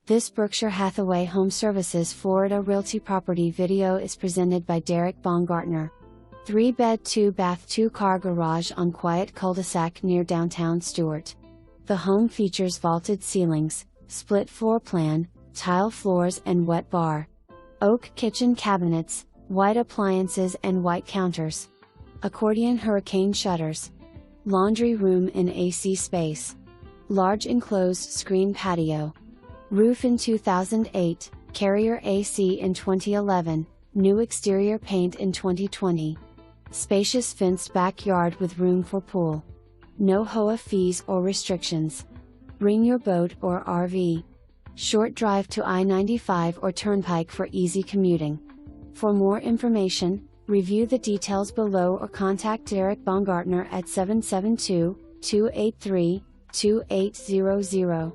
This Berkshire Hathaway HomeServices Florida Realty property video is presented by Derik Baumgartner. 3-bed 2-bath 2-car garage on quiet cul-de-sac near Downtown Stuart. The home features vaulted ceilings, split floor plan, tile floors and wet bar. Oak kitchen cabinets, white appliances and white counters. Accordion Hurricane Shutters. Laundry room and AC space. Large enclosed screen patio. Roof in 2008, carrier AC in 2011, new exterior paint in 2020. Spacious fenced backyard with room for pool. No HOA fees or restrictions. Bring your boat or RV. Short drive to I-95 or turnpike for easy commuting. For more information, review the details below or contact Derik Baumgartner at 772-283-2800.